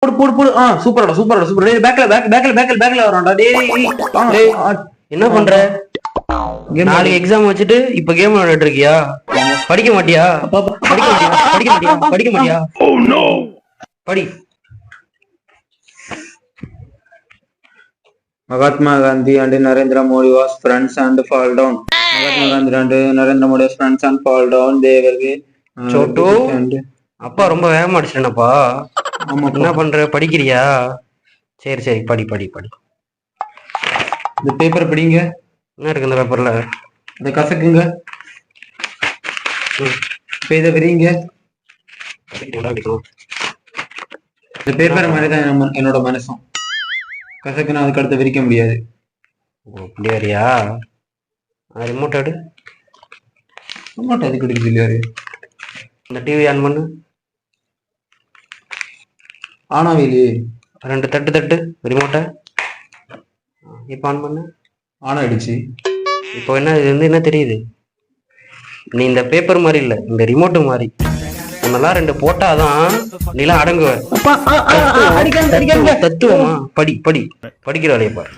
போடு போடு போடு. சூப்பர்டா சூப்பர்டா சூப்பர். டேய் பேக்ல வரான்டா. டேய் என்ன பண்ற? நாளைக்கு எக்ஸாம் வச்சுட்டு இப்ப கேம் விளையாடிட்டு இருக்கியா? படிக்க மாட்டியா? படிக்க மாட்டியா? படி. Mahatma Gandhi and Narendra Modi was friends and fall down. Mahatma Gandhi and Narendra Modi was friends and fall down. They were Chhotu அப்பா ரொம்ப வேகமா அடிச்சிட்டேனப்பா. என்ன பண்ற? படிக்கிறியா? சரி சரி படி படி படி. இந்த பேப்பர் படிங்க. என்ன இருக்கு இந்த பேப்பர்ல? இதை கசக்குங்க. இப்ப இதை விரிங்க. இந்த பேப்பர் மாதிரி தான் என்னோட மனசும். கசக்குன்னு அதுக்கு அடுத்து விரிக்க முடியாது. அப்படியா? ரிமோட் எடு. ரிமோட் அதுக்கு எடுக்குது இல்லையாரு? இந்த டிவி ஆன் பண்ணு. ஆனாவே இல்லையே. 2 தட்டு தட்டு ரிமோட்டை. இப்ப ஆன் பண்ணு. ஆன் ஆயிடுச்சு. இப்போ என்ன இது வந்து என்ன தெரியுது? நீ இந்த பேப்பர் மாதிரி இல்ல, இந்த ரிமோட்டு மாதிரி. உன்னெல்லாம் 2 போட்டாதான் நீலாம் அடங்குவ. தத்துவமா? படி படி படிக்கிற வேலையை பாரு.